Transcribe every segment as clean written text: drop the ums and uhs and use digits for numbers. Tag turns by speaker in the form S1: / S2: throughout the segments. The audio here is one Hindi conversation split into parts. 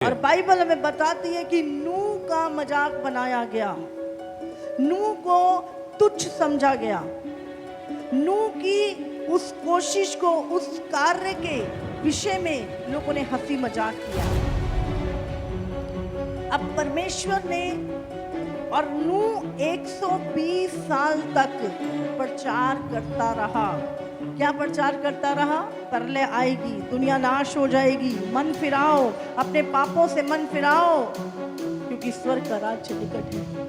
S1: और बाइबल हमें बताती है कि नूह का मजाक बनाया गया, नूह को तुच्छ समझा गया, नूह की उस कोशिश को, उस कार्य के विषय में लोगों ने हंसी मजाक किया। अब परमेश्वर ने और नूह 120 साल तक प्रचार करता रहा। क्या प्रचार करता रहा? प्रलय आएगी, दुनिया नाश हो जाएगी, मन फिराओ, अपने पापों से मन फिराओ, क्योंकि स्वर्ग का राज्य निकट है।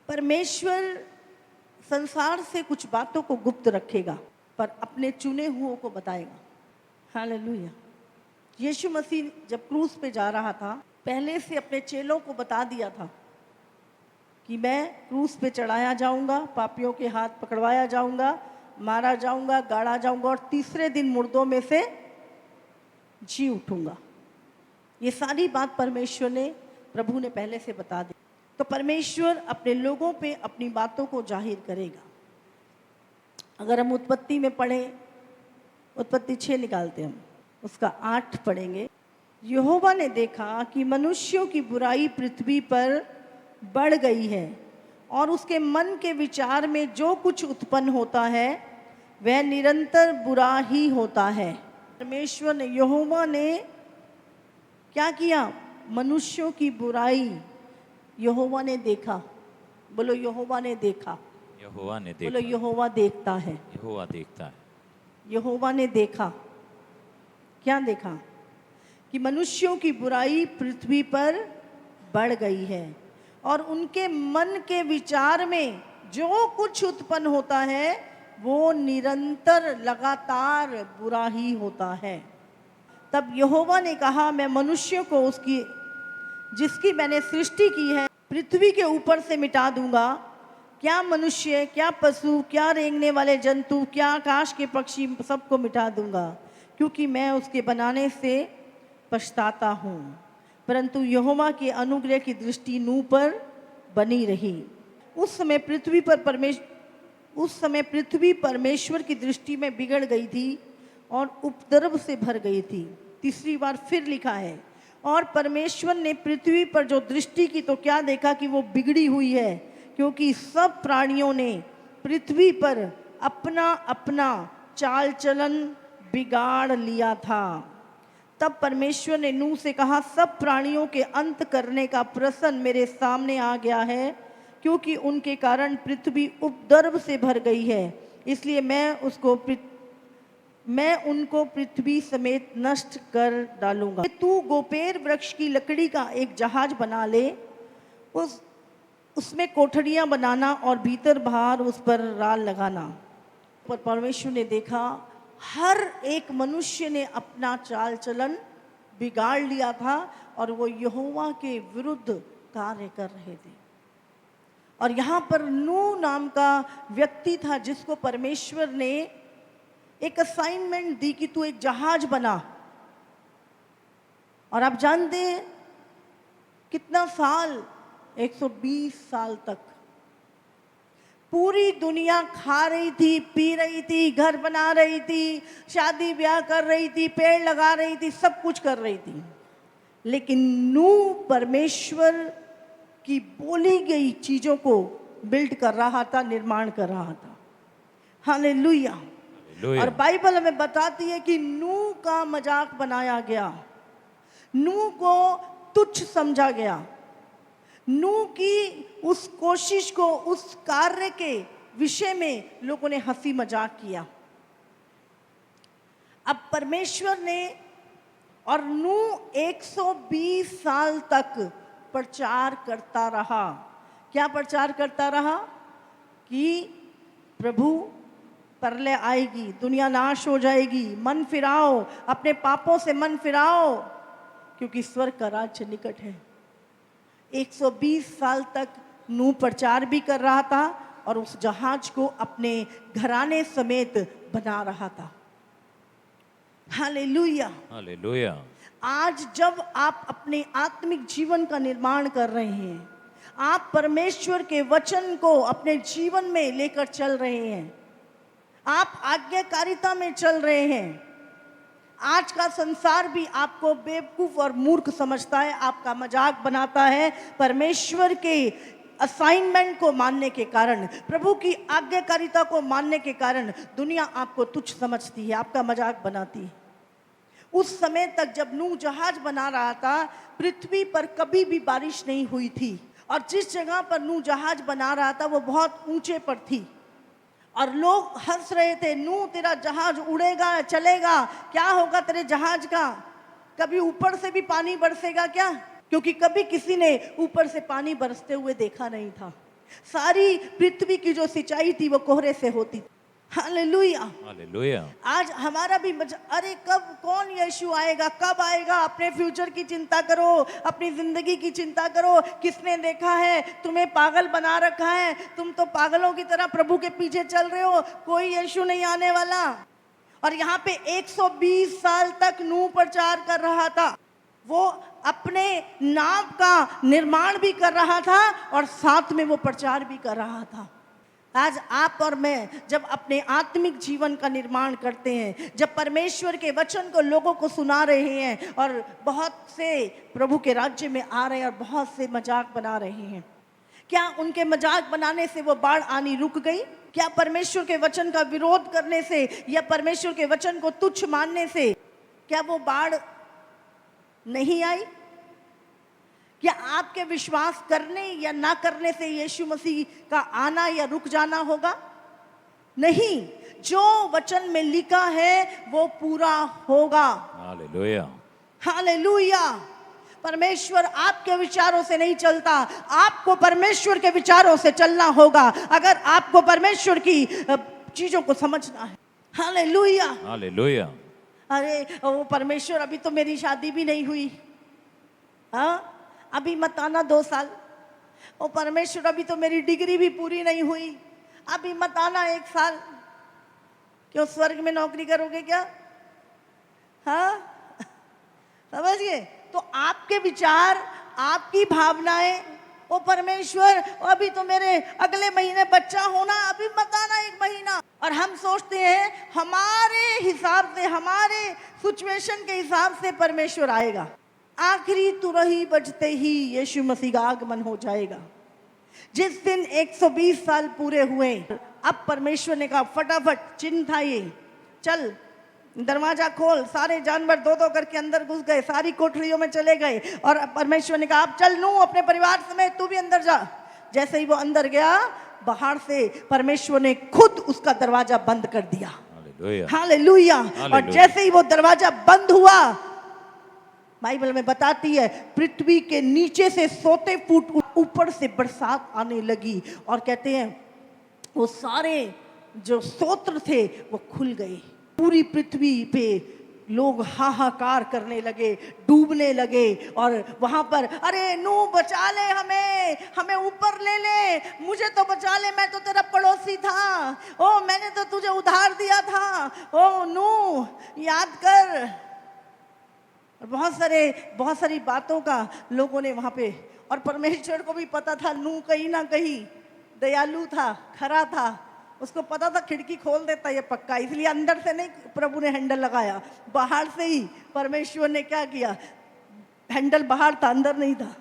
S1: परमेश्वर संसार से कुछ बातों को गुप्त रखेगा, पर अपने चुने हुओं को बताएगा। हालेलुया। यीशु मसीह जब क्रूस पे जा रहा था, पहले से अपने चेलों को बता दिया था कि मैं क्रूस पे चढ़ाया जाऊंगा, पापियों के हाथ पकड़वाया जाऊंगा, मारा जाऊंगा, गाड़ा जाऊंगा और तीसरे दिन मुर्दों में से जी उठूंगा। ये सारी बात परमेश्वर ने, प्रभु ने पहले से बता दी। तो परमेश्वर अपने लोगों पे अपनी बातों को जाहिर करेगा। अगर हम उत्पत्ति में पढ़ें, उत्पत्ति 6 निकालते हम, उसका 8 पढ़ेंगे। यहोवा ने देखा कि मनुष्यों की बुराई पृथ्वी पर बढ़ गई है और उसके मन के विचार में जो कुछ उत्पन्न होता है वह निरंतर बुरा ही होता है। परमेश्वर ने, यहोवा ने क्या किया? मनुष्यों की बुराई यहोवा ने देखा। बोलो यहोवा ने देखा।
S2: यहोवा ने देखा।
S1: बोलो यहोवा देखता है।
S2: यहोवा देखता है।
S1: यहोवा ने देखा। क्या देखा? कि मनुष्यों की बुराई पृथ्वी पर बढ़ गई है और उनके मन के विचार में जो कुछ उत्पन्न होता है वो निरंतर लगातार बुरा ही होता है। तब यहोवा ने कहा, मैं मनुष्य को उसकी जिसकी मैंने सृष्टि की है पृथ्वी के ऊपर से मिटा दूंगा। क्या मनुष्य, क्या पशु, क्या रेंगने वाले जंतु, क्या आकाश के पक्षी, सबको मिटा दूंगा, क्योंकि मैं उसके बनाने से पछताता हूँ। परंतु यहोवा के अनुग्रह की दृष्टि नूह पर बनी रही। उस समय पृथ्वी परमेश्वर की दृष्टि में बिगड़ गई थी और उपद्रव से भर गई थी। तीसरी बार फिर लिखा है, और परमेश्वर ने पृथ्वी पर जो दृष्टि की तो क्या देखा कि वो बिगड़ी हुई है, क्योंकि सब प्राणियों ने पृथ्वी पर अपना अपना चाल चलन बिगाड़ लिया था। तब परमेश्वर ने नूह से कहा, सब प्राणियों के अंत करने का प्रश्न मेरे सामने आ गया है, क्योंकि उनके कारण पृथ्वी उपद्रव से भर गई है। इसलिए मैं उनको पृथ्वी समेत नष्ट कर डालूंगा। तू गोपेर वृक्ष की लकड़ी का एक जहाज बना ले, उसमें कोठरियां बनाना और भीतर बाहर उस पर राल लगाना। पर परमेश्वर ने देखा हर एक मनुष्य ने अपना चाल चलन बिगाड़ लिया था और वो यहोवा के विरुद्ध कार्य कर रहे थे। और यहाँ पर नूह नाम का व्यक्ति था जिसको परमेश्वर ने एक असाइनमेंट दी कि तू एक जहाज बना। और आप जानते हैं कितना साल? 120 साल तक पूरी दुनिया खा रही थी, पी रही थी, घर बना रही थी, शादी ब्याह कर रही थी, पेड़ लगा रही थी, सब कुछ कर रही थी, लेकिन नूह परमेश्वर की बोली गई चीजों को बिल्ड कर रहा था, निर्माण कर रहा था। हालेलुया। और बाइबल हमें बताती है कि नूह का मजाक बनाया गया, नूह को तुच्छ समझा गया, नूह की उस कोशिश को, उस कार्य के विषय में लोगों ने हंसी मजाक किया। अब परमेश्वर ने और नूह 120 साल तक प्रचार करता रहा। क्या प्रचार करता रहा? कि प्रभु प्रलय आएगी, दुनिया नाश हो जाएगी, मन फिराओ, अपने पापों से मन फिराओ, क्योंकि स्वर्ग का राज्य निकट है। 120 साल तक नूह प्रचार भी कर रहा था और उस जहाज को अपने घराने समेत बना रहा था। हालेलुया।
S2: हालेलुया।
S1: आज जब आप अपने आत्मिक जीवन का निर्माण कर रहे हैं, आप परमेश्वर के वचन को अपने जीवन में लेकर चल रहे हैं, आप आज्ञाकारिता में चल रहे हैं। आज का संसार भी आपको बेवकूफ और मूर्ख समझता है, आपका मजाक बनाता है। परमेश्वर के असाइनमेंट को मानने के कारण, प्रभु की आज्ञाकारिता को मानने के कारण दुनिया आपको तुच्छ समझती है, आपका मजाक बनाती है। उस समय तक जब नूह जहाज बना रहा था, पृथ्वी पर कभी भी बारिश नहीं हुई थी, और जिस जगह पर नूह जहाज बना रहा था वो बहुत ऊंचे पर थी, और लोग हंस रहे थे, नूह तेरा जहाज उड़ेगा, चलेगा, क्या होगा तेरे जहाज का, कभी ऊपर से भी पानी बरसेगा क्या? क्योंकि कभी किसी ने ऊपर से पानी बरसते हुए देखा नहीं था। सारी पृथ्वी की जो सिंचाई थी वो कोहरे से होती थी। हालेलुया।
S2: हालेलुया।
S1: आज हमारा भी अरे कब कौन यीशु आएगा, कब आएगा? अपने फ्यूचर की चिंता करो, अपनी जिंदगी की चिंता करो। किसने देखा है? तुम्हें पागल बना रखा है, तुम तो पागलों की तरह प्रभु के पीछे चल रहे हो। कोई यीशु नहीं आने वाला। और यहाँ पे 120 साल तक नूह प्रचार कर रहा था। वो अपने नाव का निर्माण भी कर रहा था और साथ में वो प्रचार भी कर रहा था। आज आप और मैं जब अपने आत्मिक जीवन का निर्माण करते हैं, जब परमेश्वर के वचन को लोगों को सुना रहे हैं, और बहुत से प्रभु के राज्य में आ रहे हैं और बहुत से मजाक बना रहे हैं, क्या उनके मजाक बनाने से वो बाढ़ आनी रुक गई? क्या परमेश्वर के वचन का विरोध करने से या परमेश्वर के वचन को तुच्छ मानने से क्या वो बाढ़ नहीं आई? क्या आपके विश्वास करने या ना करने से यीशु मसीह का आना या रुक जाना होगा? नहीं, जो वचन में लिखा है वो पूरा होगा।
S2: हालेलुया।
S1: हालेलुया। परमेश्वर आपके विचारों से नहीं चलता, आपको परमेश्वर के विचारों से चलना होगा अगर आपको परमेश्वर की चीजों को समझना है। हालेलुया।
S2: हालेलुया।
S1: अरे वो परमेश्वर, अभी तो मेरी शादी भी नहीं हुई, हाँ अभी मत आना 2 साल। ओ परमेश्वर, अभी तो मेरी डिग्री भी पूरी नहीं हुई, अभी मत आना 1 साल। क्यों, स्वर्ग में नौकरी करोगे क्या? हाँ समझ गए? तो आपके विचार, आपकी भावनाएं, ओ परमेश्वर अभी तो मेरे अगले महीने बच्चा होना, अभी मत आना 1 महीना। और हम सोचते हैं हमारे हिसाब से, हमारे सिचुएशन के हिसाब से परमेश्वर आएगा। आखिरी तुरही बजते ही यीशु मसीह का आगमन हो जाएगा। जिस दिन 120 साल पूरे हुए, अब परमेश्वर ने कहा फटाफट चिन्ह था ये, चल दरवाजा खोल। सारे जानवर 2-2 करके अंदर घुस गए, सारी कोठरियों में चले गए, और परमेश्वर ने कहा अब चल नूह अपने परिवार समेत तू भी अंदर जा। जैसे ही वो अंदर गया, बाहर से परमेश्वर ने खुद उसका दरवाजा बंद कर दिया। हालेलुया। और जैसे ही वो दरवाजा बंद हुआ, बाइबल में बताती है पृथ्वी के नीचे से 100 फुट ऊपर से बरसात आने लगी, और कहते हैं वो सारे जो स्तोत्र थे वो खुल गए। पूरी पृथ्वी पे लोग हाहाकार करने लगे, डूबने लगे, और वहां पर अरे नूह बचा ले, हमें ऊपर ले ले, मुझे तो बचा ले, मैं तो तेरा पड़ोसी था, ओ मैंने तो तुझे उधार दिया था, ओ नूह याद कर। और बहुत सारी बातों का लोगों ने वहां पे, और परमेश्वर को भी पता था नूह कहीं ना कहीं दयालु था, खरा था, उसको पता था खिड़की खोल देता ये पक्का, इसलिए अंदर से नहीं प्रभु ने हैंडल लगाया, बाहर से ही परमेश्वर ने क्या किया, हैंडल बाहर था, अंदर नहीं था।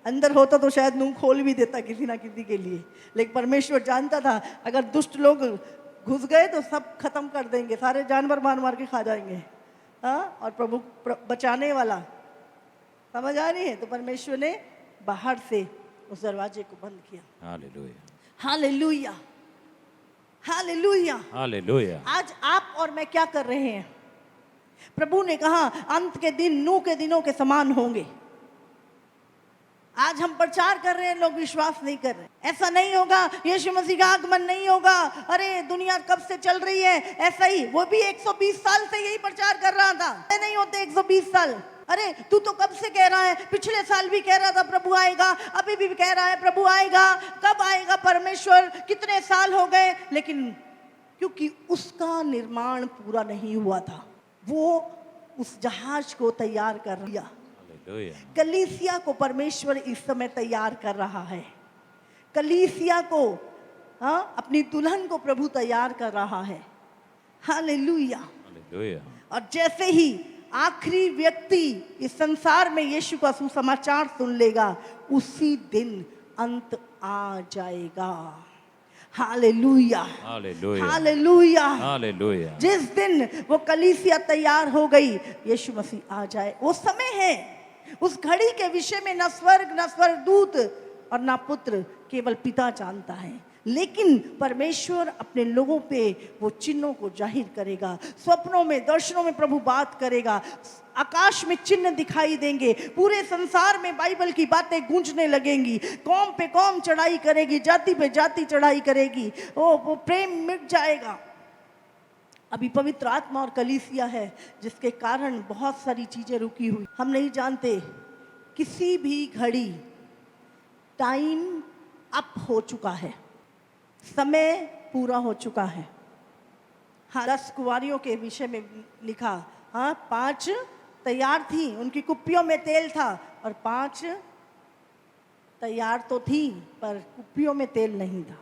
S1: अंदर होता तो शायद नूह खोल भी देता किसी ना किसी के लिए, लेकिन परमेश्वर जानता था अगर दुष्ट लोग घुस गए तो सब खत्म कर देंगे, सारे जानवर मार मार के खा जाएंगे। हाँ, और प्रभु बचाने वाला, समझ आ रही है? तो परमेश्वर ने बाहर से उस दरवाजे को बंद किया।
S2: हालेलुया।
S1: हालेलुया। हालेलुया।
S2: हालेलुया।
S1: आज आप और मैं क्या कर रहे हैं? प्रभु ने कहा अंत के दिन नूह के दिनों के समान होंगे। आज हम प्रचार कर रहे हैं, लोग विश्वास नहीं कर रहे। ऐसा नहीं होगा, यीशु मसीह का आगमन नहीं होगा, अरे दुनिया कब से चल रही है, ऐसा ही। वो भी 120 साल से यही प्रचार कर रहा था, नहीं होते 120 साल। अरे तू तो कब से कह रहा है, पिछले साल भी कह रहा था प्रभु आएगा, अभी भी कह रहा है प्रभु आएगा, कब आएगा परमेश्वर, कितने साल हो गए, लेकिन क्योंकि उसका निर्माण पूरा नहीं हुआ था, वो उस जहाज को तैयार कर दिया।
S2: हालेलुया,
S1: कलीसिया को परमेश्वर इस समय तैयार कर रहा है। कलीसिया को, अपनी दुल्हन को प्रभु तैयार कर रहा है। हालेलुया।
S2: हालेलुया,
S1: और जैसे ही आखिरी व्यक्ति इस संसार में यीशु का सुसमाचार सुन लेगा, उसी दिन अंत आ जाएगा। Hallelujah,
S2: hallelujah,
S1: hallelujah,
S2: hallelujah.
S1: जिस दिन वो कलीसिया तैयार हो गई, यीशु मसीह आ जाए, वो समय है। उस घड़ी के विषय में न स्वर्ग, न स्वर्गदूत और न पुत्र, केवल पिता जानता है। लेकिन परमेश्वर अपने लोगों पे वो चिन्हों को जाहिर करेगा। स्वप्नों में, दर्शनों में प्रभु बात करेगा, आकाश में चिन्ह दिखाई देंगे, पूरे संसार में बाइबल की बातें गूंजने लगेंगी, कौम पे कौम चढ़ाई करेगी, जाति पे जाति चढ़ाई करेगी, वो प्रेम मिट जाएगा। अभी पवित्र आत्मा और कलीसिया है, जिसके कारण बहुत सारी चीजें रुकी हुई। हम नहीं जानते, किसी भी घड़ी टाइम अप हो चुका है, समय पूरा हो चुका है। हाँ, 10 कुंवारियों के विषय में लिखा, हाँ 5 तैयार थी, उनकी कुप्पियों में तेल था, और 5 तैयार तो थी पर कुप्पियों में तेल नहीं था।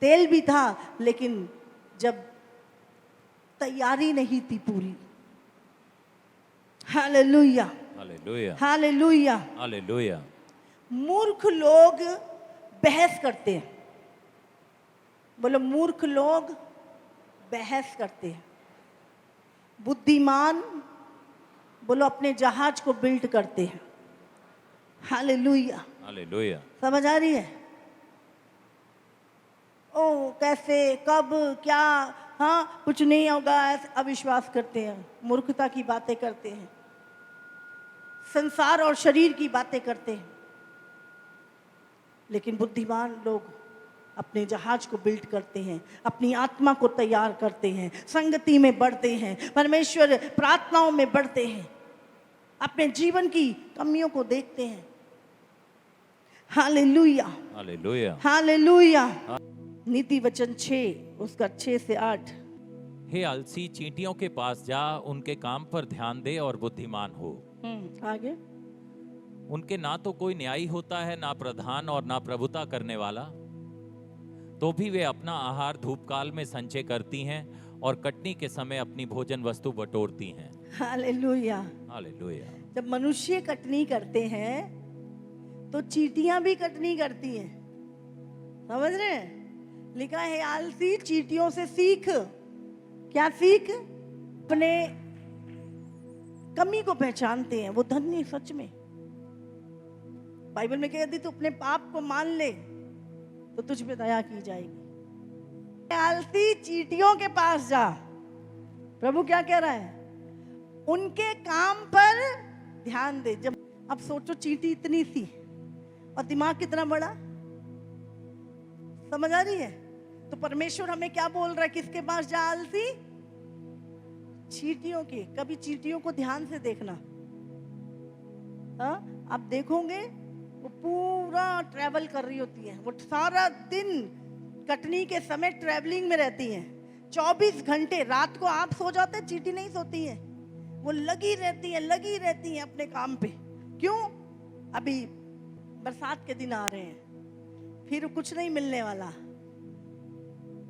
S1: तेल भी था, लेकिन जब तैयारी नहीं थी पूरी। Hallelujah,
S2: hallelujah,
S1: hallelujah.
S2: हालेलुया।
S1: मूर्ख लोग बहस करते हैं। बोलो, मूर्ख लोग बहस करते हैं। बुद्धिमान बोलो अपने जहाज को बिल्ड करते हैं। Hallelujah,
S2: hallelujah.
S1: समझ आ रही है? ओ कैसे, कब, क्या, हाँ कुछ नहीं होगा, ऐसे अविश्वास करते हैं, मूर्खता की बातें करते हैं, संसार और शरीर की बातें करते हैं। लेकिन बुद्धिमान लोग अपने जहाज को बिल्ड करते हैं, अपनी आत्मा को तैयार करते हैं, संगति में बढ़ते हैं, परमेश्वर प्रार्थनाओं में बढ़ते हैं, अपने जीवन की कमियों को देखते हैं। Hallelujah,
S2: hallelujah,
S1: hallelujah. नीति वचन 6 उसका 6 से 8।
S2: हे आलसी, चींटियों के पास जा, उनके काम पर ध्यान दे और बुद्धिमान हो।
S1: आगे।
S2: उनके ना तो कोई न्यायी होता है, ना प्रधान और ना प्रभुता करने वाला, तो भी वे अपना आहार धूपकाल में संचय करती हैं और कटनी के समय अपनी भोजन वस्तु बटोरती हैं।
S1: हालेलुया।
S2: हालेलुया।
S1: जब मनुष्य कटनी करते हैं तो चींटियां भी कटनी करती हैं। समझ रहे हैं? लिखा है, आलसी चींटियों से सीख। क्या सीख? अपने कमी को पहचानते हैं, वो धन्य सच में। बाइबल में कह दी, तू अपने पाप को मान ले तो तुझ पे दया की जाएगी। आलसी चींटियों के पास जा। प्रभु क्या कह रहा है? उनके काम पर ध्यान दे। जब अब सोचो, चींटी इतनी सी और दिमाग कितना बड़ा। समझ आ रही है? तो परमेश्वर हमें क्या बोल रहा है? किसके पास जा? आलसी चींटियों के। कभी चींटियों को ध्यान से देखना। आप देखोगे वो पूरा ट्रैवल कर रही होती है, वो सारा दिन कटनी के समय ट्रैवलिंग में रहती हैं। 24 घंटे। रात को आप सो जाते, चींटी नहीं सोती है, वो लगी रहती है अपने काम पे। क्यों? अभी बरसात के दिन आ रहे हैं, फिर कुछ नहीं मिलने वाला,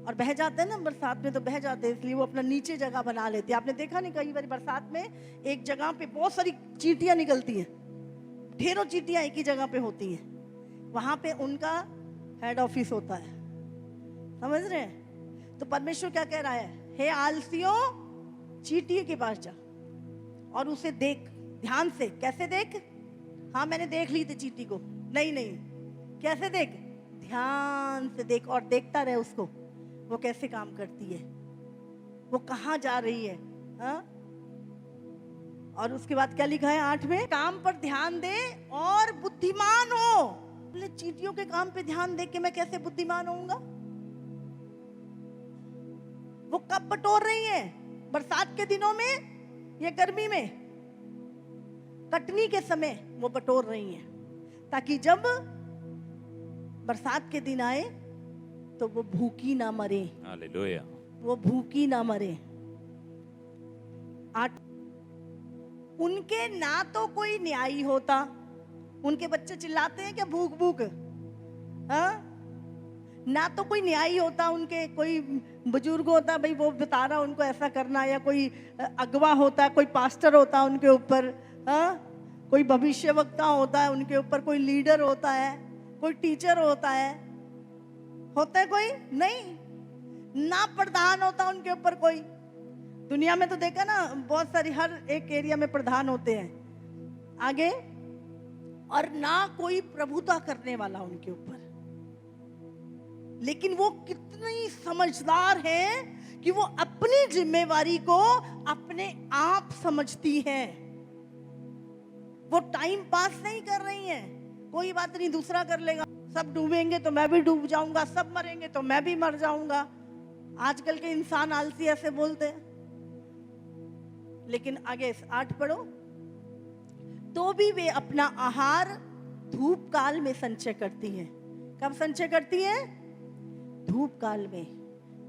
S1: और बह जाते हैं ना बरसात में, तो बह जाते हैं, इसलिए वो अपना नीचे जगह बना लेते हैं। आपने देखा नहीं, कई बार बरसात में एक जगह पे बहुत सारी चींटियां निकलती हैं, ढेरों चींटियां एक ही जगह पे होती हैं, वहां पे उनका हेड ऑफिस होता है। समझ रहे हैं? तो परमेश्वर क्या कह रहा है? हे आलसियों, चींटी के पास जा और उसे देख ध्यान से। कैसे देख? हाँ मैंने देख ली थी चींटी को। नहीं, कैसे देख? ध्यान से देख, और देखता रहे उसको, वो कैसे काम करती है, वो कहाँ जा रही है। हाँ? और उसके बाद क्या लिखा है 8 में? काम पर ध्यान दे और बुद्धिमान हो। बोले, चींटियों के काम पे ध्यान दे के मैं कैसे बुद्धिमान होऊंगा? वो कब बटोर रही है? बरसात के दिनों में या गर्मी में? कटनी के समय वो बटोर रही हैं, ताकि जब बरसात के दिन आए तो वो भूखी ना मरे,
S2: हालेलुया।
S1: वो भूखी ना मरे। उनके ना तो कोई न्यायी होता, उनके बच्चे चिल्लाते हैं क्या भूख भूख, हाँ? ना तो कोई न्यायी होता, उनके कोई बुजुर्ग होता भाई वो बता रहा उनको ऐसा करना, या कोई अगवा होता, कोई पास्टर होता उनके ऊपर, हाँ? कोई भविष्यवक्ता होता है उनके ऊपर, कोई लीडर होता है, कोई टीचर होता है कोई नहीं, ना प्रधान होता उनके ऊपर कोई। दुनिया में तो देखा ना, बहुत सारी हर एक एरिया में प्रधान होते हैं आगे, और ना कोई प्रभुता करने वाला उनके ऊपर। लेकिन वो कितनी समझदार है कि वो अपनी जिम्मेवारी को अपने आप समझती है। वो टाइम पास नहीं कर रही है, कोई बात नहीं दूसरा कर लेगा, सब डूबेंगे तो मैं भी डूब जाऊंगा, सब मरेंगे तो मैं भी मर जाऊंगा। आजकल के इंसान आलसी ऐसे बोलते हैं। लेकिन आगे 8 पढ़ो, तो भी वे अपना आहार धूप काल में संचय करती हैं। कब संचय करती हैं? धूप काल में,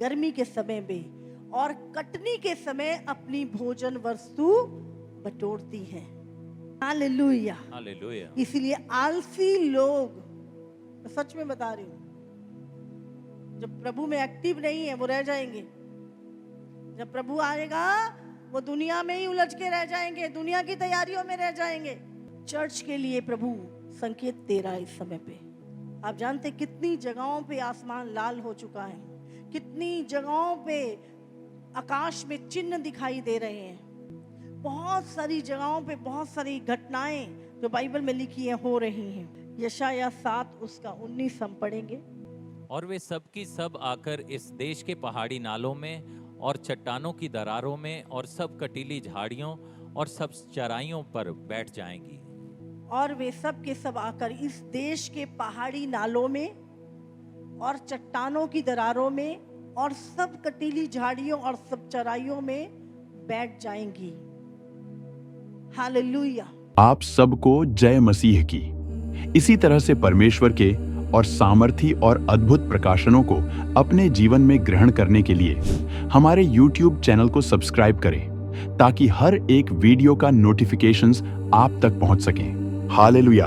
S1: गर्मी के समय में, और कटनी के समय अपनी भोजन वस्तु बटोरती हैं। Hallelujah,
S2: hallelujah.
S1: इसीलिए आलसी लोग, सच में बता रही हूं, जब प्रभु में एक्टिव नहीं है वो रह जाएंगे। जब प्रभु आएगा वो दुनिया में ही उलझ के रह जाएंगे, दुनिया की तैयारियों में रह जाएंगे। चर्च के लिए प्रभु संकेत दे रहा है इस समय पे। आप जानते कितनी जगहों पे आसमान लाल हो चुका है, कितनी जगहों पे आकाश में चिन्ह दिखाई दे रहे हैं। बहुत सारी जगहों पे बहुत सारी घटनाएं जो बाइबल में लिखी है हो रही हैं। यशाया 7 उसका 19 हम पढ़ेंगे।
S2: और वे सब की सब आकर इस देश के पहाड़ी नालों में और चट्टानों की दरारों में और सब कटीली झाड़ियों और सब चराइयों पर बैठ जाएंगी।
S1: और वे सब के सब आकर इस देश के पहाड़ी नालों में और चट्टानों की दरारों में और सब कटीली झाड़ियों और सब चराइयों में बैठ जाएंगी। हालेलुया।
S3: आप सबको जय मसीह की। इसी तरह से परमेश्वर के और सामर्थी और अद्भुत प्रकाशनों को अपने जीवन में ग्रहण करने के लिए हमारे YouTube चैनल को सब्सक्राइब करें, ताकि हर एक वीडियो का नोटिफिकेशंस आप तक पहुंच सकें। हालेलुया।